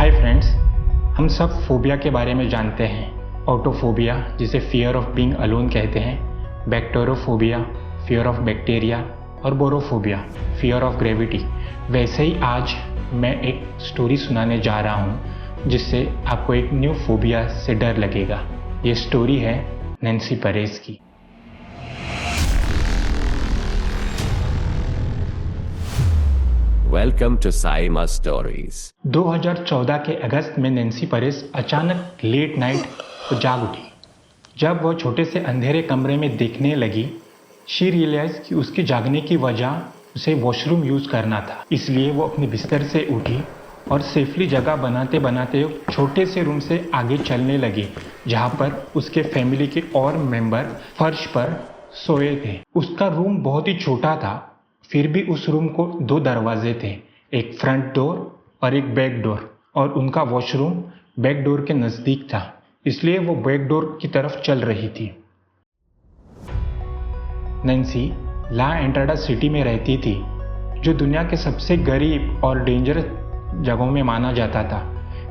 Hi friends, हम सब phobia के बारे में जानते हैं। ऑटोफोबिया, जिसे फियर ऑफ बीइंग अलोन कहते हैं, बैक्टीरियोफोबिया, फियर ऑफ बैक्टीरिया, और बोरोफोबिया, फियर ऑफ ग्रेविटी। वैसे ही आज मैं एक स्टोरी सुनाने जा रहा हूँ जिससे आपको एक न्यू फोबिया से डर लगेगा। ये स्टोरी है नैन्सी परेज की। Welcome to Saima Stories. 2014 के अगस्त में नैन्सी परेज अचानक लेट नाइट जाग उठी। जब वह छोटे से अंधेरे कमरे में देखने लगी, शी रियलाइज कि उसके जागने की वजह उसे वॉशरूम यूज करना था। इसलिए वो अपने बिस्तर से उठी और सेफली जगह बनाते बनाते छोटे से रूम से आगे चलने लगी, जहाँ पर उसके फैमिली के और मेंबर फर्श पर सोए थे। उसका रूम बहुत ही छोटा था, फिर भी उस रूम को 2 दरवाजे थे, एक फ्रंट डोर और एक बैक डोर, और उनका वॉशरूम बैक डोर के नज़दीक था, इसलिए वो बैक डोर की तरफ चल रही थी। नैन्सी ला एंट्राडा सिटी में रहती थी, जो दुनिया के सबसे गरीब और डेंजरस जगहों में माना जाता था।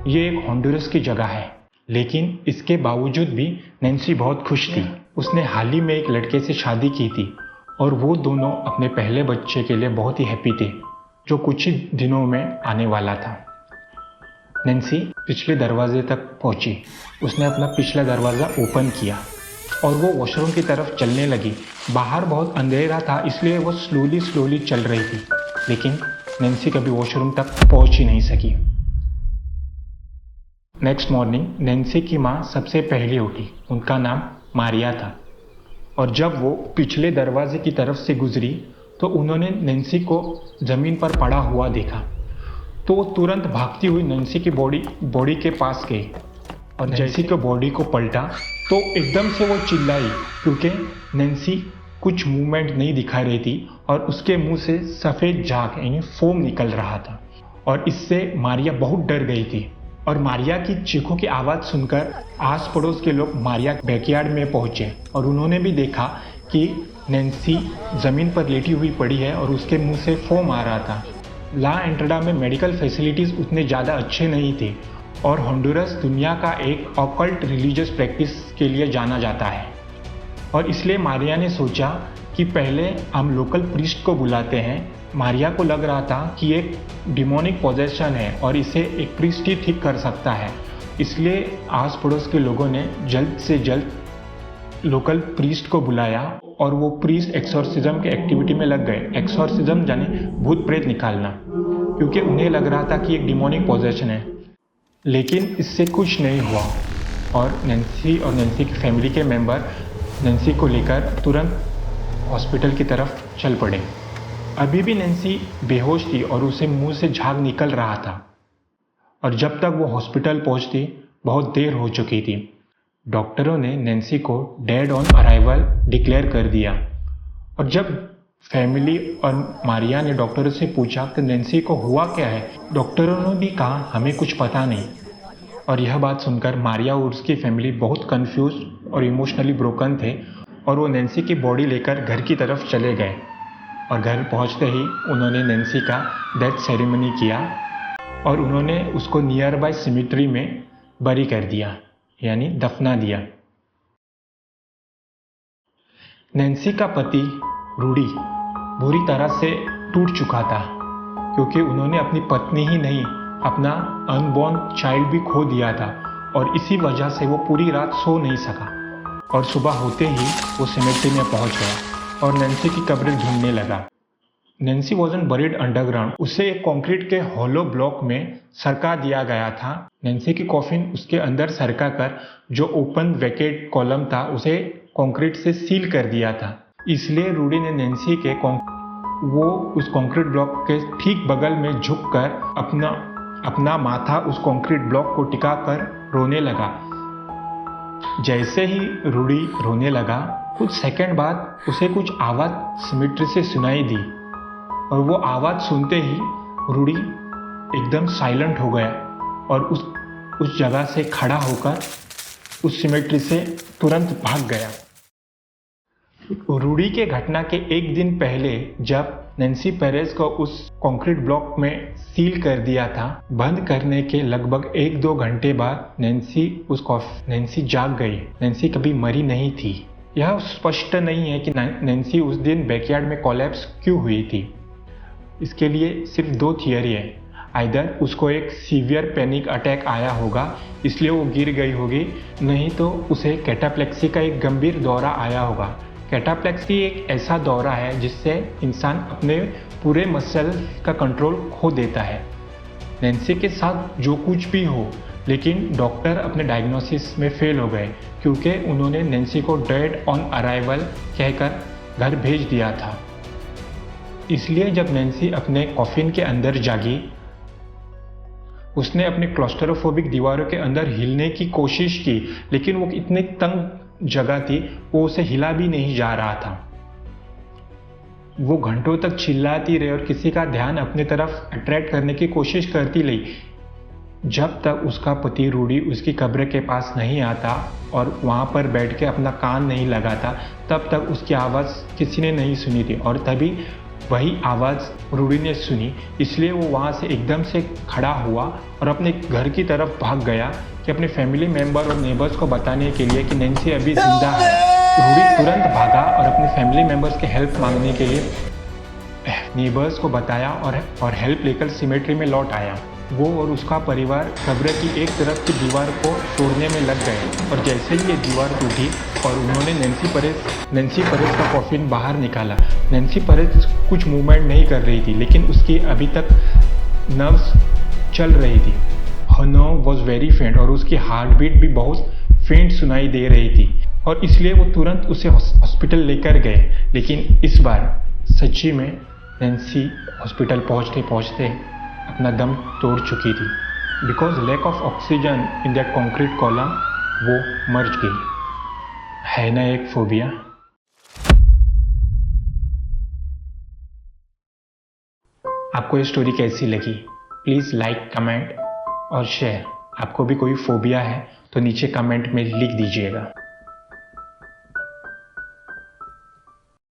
ये एक होंडुरस की जगह है, लेकिन इसके बावजूद भी नैन्सी बहुत खुश थी। उसने हाल ही में एक लड़के से शादी की थी और वो दोनों अपने पहले बच्चे के लिए बहुत ही हैप्पी थे, जो कुछ ही दिनों में आने वाला था। नैन्सी पिछले दरवाजे तक पहुंची। उसने अपना पिछला दरवाज़ा ओपन किया और वो वॉशरूम की तरफ चलने लगी। बाहर बहुत अंधेरा था, इसलिए वो स्लोली चल रही थी, लेकिन नैन्सी कभी वॉशरूम तक पहुंच ही नहीं सकी। नेक्स्ट मॉर्निंग नैन्सी की माँ सबसे पहले उठी। उनका नाम मारिया था, और जब वो पिछले दरवाजे की तरफ से गुजरी तो उन्होंने नैन्सी को ज़मीन पर पड़ा हुआ देखा। तो वो तुरंत भागती हुई नैन्सी की बॉडी के पास गई, और जैसे कि बॉडी को पलटा तो एकदम से वो चिल्लाई, क्योंकि नैन्सी कुछ मूवमेंट नहीं दिखा रही थी और उसके मुंह से सफ़ेद झाग यानी फोम निकल रहा था, और इससे मारिया बहुत डर गई थी। और मारिया की चीखों की आवाज़ सुनकर आस पड़ोस के लोग मारिया बैकयार्ड में पहुंचे, और उन्होंने भी देखा कि नैन्सी ज़मीन पर लेटी हुई पड़ी है और उसके मुंह से फोम आ रहा था। ला एंट्राडा में मेडिकल फैसिलिटीज़ उतने ज़्यादा अच्छे नहीं थे, और होंडुरस दुनिया का एक ऑकल्ट रिलीजियस प्रैक्टिस के लिए जाना जाता है, और इसलिए मारिया ने सोचा कि पहले हम लोकल प्रीस्ट को बुलाते हैं। मारिया को लग रहा था कि एक डिमोनिक पोजेशन है और इसे एक प्रीस्ट ही ठीक कर सकता है, इसलिए आस पड़ोस के लोगों ने जल्द से जल्द लोकल प्रीस्ट को बुलाया, और वो प्रीस्ट एक्सोर्सिज्म के एक्टिविटी में लग गए। एक्सोर्सिज्म यानी भूत प्रेत निकालना, क्योंकि उन्हें लग रहा था कि एक डिमोनिक पोजेशन है। लेकिन इससे कुछ नहीं हुआ, और नैन्सी की फैमिली के मेंबर नैन्सी को लेकर तुरंत हॉस्पिटल की तरफ चल पड़े। अभी भी नैन्सी बेहोश थी और उसे मुंह से झाग निकल रहा था, और जब तक वो हॉस्पिटल पहुंचती बहुत देर हो चुकी थी। डॉक्टरों ने नैन्सी को डेड ऑन अराइवल डिक्लेयर कर दिया, और जब फैमिली और मारिया ने डॉक्टरों से पूछा कि नैन्सी को हुआ क्या है, डॉक्टरों ने भी कहा हमें कुछ पता नहीं। और यह बात सुनकर मारिया और उसकी फैमिली बहुत कंफ्यूज और इमोशनली ब्रोकन थे, और वो नैन्सी की बॉडी लेकर घर की तरफ चले गए। और घर पहुंचते ही उन्होंने नैन्सी का डेथ सेरेमनी किया, और उन्होंने उसको नियर बाय सिमेट्री में बरी कर दिया, यानी दफना दिया। नैन्सी का पति रूडी बुरी तरह से टूट चुका था, क्योंकि उन्होंने अपनी पत्नी ही नहीं, अपना अनबॉर्न चाइल्ड भी खो दिया था, और इसी वजह से वो पूरी रात सो नहीं सका। और सुबह होते ही वो सिमेट्री में पहुंच गया और नैन्सी की कब्र ढूंढने लगा। नैन्सी वॉजंट बरीड अंडरग्राउंड, उसे एक कंक्रीट के हॉलो ब्लॉक में सरका दिया गया था। नैन्सी की कॉफिन उसके अंदर सरका कर जो ओपन वैकेट कॉलम था उसे कंक्रीट से सील कर दिया था। इसलिए रूडी ने नैन्सी के वो उस कंक्रीट ब्लॉक के ठीक बगल में झुककर अपना माथा उस कंक्रीट ब्लॉक को टिका कर रोने लगा। जैसे ही रूडी रोने लगा, कुछ सेकंड बाद उसे कुछ आवाज़ सिमेट्री से सुनाई दी, और वो आवाज़ सुनते ही रूडी एकदम साइलेंट हो गया और उस जगह से खड़ा होकर उस सिमेट्री से तुरंत भाग गया। रूडी के घटना के एक दिन पहले जब नैन्सी पेरेज को उस कंक्रीट ब्लॉक में सील कर दिया था। बंद करने के लगभग 1-2 घंटे बाद नैन्सी जाग गई। नैन्सी कभी मरी नहीं थी। यह स्पष्ट नहीं है कि नैन्सी उस दिन बैकयार्ड में कोलैप्स क्यों हुई थी। इसके लिए सिर्फ 2 थियरी है। आइदर उसको एक सीवियर पैनिक अटैक आया होगा इसलिए वो गिर गई होगी, नहीं तो उसे कैटाप्लेक्सी का एक गंभीर दौरा आया होगा। कैटाप्लेक्सी एक ऐसा दौरा है जिससे इंसान अपने पूरे मसल का कंट्रोल खो देता है। नैन्सी के साथ जो कुछ भी हो, लेकिन डॉक्टर अपने डायग्नोसिस में फेल हो गए क्योंकि उन्होंने नैन्सी को डेड ऑन अराइवल कहकर घर भेज दिया था। इसलिए जब नैन्सी अपने कॉफिन के अंदर जागी, उसने अपने क्लॉस्ट्रोफोबिक दीवारों के अंदर हिलने की कोशिश की, लेकिन वो इतनी तंग जगह थी वो उसे हिला भी नहीं जा रहा था। वो घंटों तक चिल्लाती रही और किसी का ध्यान अपनी तरफ अट्रैक्ट करने की कोशिश करती रही। जब तक उसका पति रूडी उसकी कब्र के पास नहीं आता और वहाँ पर बैठ के अपना कान नहीं लगाता, तब तक उसकी आवाज़ किसी ने नहीं सुनी थी। और तभी वही आवाज़ रूडी ने सुनी, इसलिए वो वहाँ से एकदम से खड़ा हुआ और अपने घर की तरफ भाग गया कि अपने फैमिली मेम्बर और नेबर्स को बताने के लिए कि नैन्सी अभी जिंदा है। रूडी तुरंत भागा और अपने फैमिली मेम्बर्स की हेल्प मांगने के लिए नेबर्स को बताया और हेल्प लेकर सिमेट्री में लौट आया। वो और उसका परिवार कब्र की एक तरफ की दीवार को तोड़ने में लग गए और जैसे ही ये दीवार टूटी और उन्होंने नैन्सी पेरेज का कॉफिन बाहर निकाला। नैन्सी पेरेज कुछ मूवमेंट नहीं कर रही थी, लेकिन उसकी अभी तक नर्व्स चल रही थी। हर नर्व वॉज वेरी फेंट और उसकी हार्ट बीट भी बहुत फेंट सुनाई दे रही थी और इसलिए वो तुरंत उसे हॉस्पिटल लेकर गए। लेकिन इस बार सच्ची में नैन्सी हॉस्पिटल पहुंचते अपना दम तोड़ चुकी थी। Because lack of oxygen in that concrete column वो मर गई। है ना एक फोबिया। आपको ये स्टोरी कैसी लगी? प्लीज़ लाइक, कमेंट और शेयर। आपको भी कोई फोबिया है तो नीचे कमेंट में लिख दीजिएगा।